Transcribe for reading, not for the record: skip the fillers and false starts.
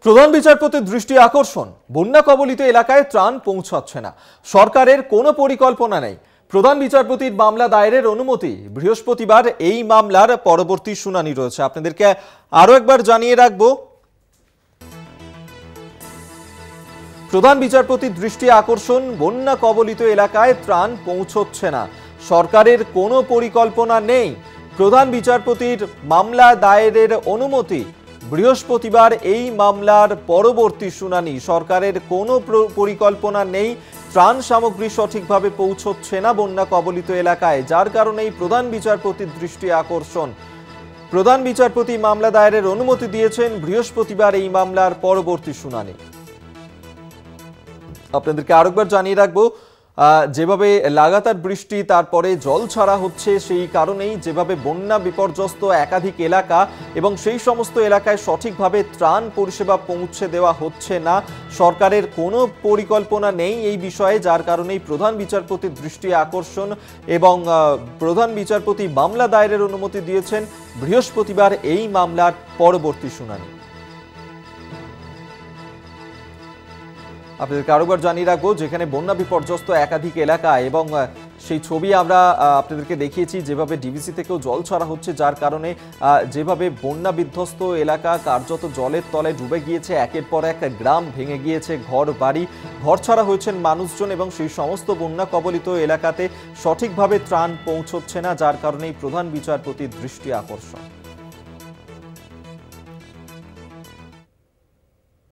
প্রধান বিচারপতির দৃষ্টি আকর্ষণ, বন্যা কবলিত এলাকায় ত্রাণ পৌঁছাচ্ছে না, সরকারের কোনো পরিকল্পনা নেই। প্রধান বিচারপতির মামলা দায়েরের অনুমতি, বৃহস্পতিবার এই মামলার পরবর্তী শুনানি রয়েছে। আপনাদেরকে আরো একবার জানিয়ে রাখবো, প্রধান বিচারপতির দৃষ্টি আকর্ষণ, বন্যা কবলিত এলাকায় ত্রাণ পৌঁছচ্ছে না, সরকারের কোনো পরিকল্পনা নেই। প্রধান বিচারপতির মামলা দায়েরের অনুমতি, বৃহস্পতিবার এই মামলার পরবর্তী শুনানি। সরকারের কোনো পরিকল্পনা নেই, ত্রাণ সামগ্রী সঠিকভাবে পৌঁছচ্ছে না বন্যা কবলিত এলাকায়, যার কারণেই প্রধান বিচারপতির দৃষ্টি আকর্ষণ। প্রধান বিচারপতি মামলা দায়েরের অনুমতি দিয়েছেন, বৃহস্পতিবার এই মামলার পরবর্তী শুনানি। আপনাদেরকে আরেকবার জানিয়ে রাখবো, যেভাবে লাগাতার বৃষ্টি তারপরে জল ছাড়া হচ্ছে, সেই কারণেই যেভাবে বন্যা বিপর্যস্ত একাধিক এলাকা এবং সেই সমস্ত এলাকায় সঠিকভাবে ত্রাণ পরিষেবা পৌঁছে দেওয়া হচ্ছে না, সরকারের কোনো পরিকল্পনা নেই এই বিষয়ে, যার কারণেই প্রধান বিচারপতির দৃষ্টি আকর্ষণ এবং প্রধান বিচারপতি মামলা দায়েরের অনুমতি দিয়েছেন, বৃহস্পতিবার এই মামলার পরবর্তী শুনানি। আপনাদেরকে আরেকবার জানিয়ে রাখবো, যেখানে বন্যা বিপর্যস্ত একাধিক এলাকা এবং সেই ছবি আমরা আপনাদেরকে দেখিয়েছি, যেভাবে ডিভিসি থেকেও জল ছাড়া হচ্ছে, যার কারণে যেভাবে বন্যা বিধ্বস্ত এলাকা কার্যত জলের তলে ডুবে গিয়েছে, একের পর এক গ্রাম ভেঙে গিয়েছে, ঘর বাড়ি, ঘর ছাড়া হয়েছেন মানুষজন এবং সেই সমস্ত বন্যা কবলিত এলাকাতে সঠিকভাবে ত্রাণ পৌঁছচ্ছে না, যার কারণেই প্রধান বিচারপতির দৃষ্টি আকর্ষণ।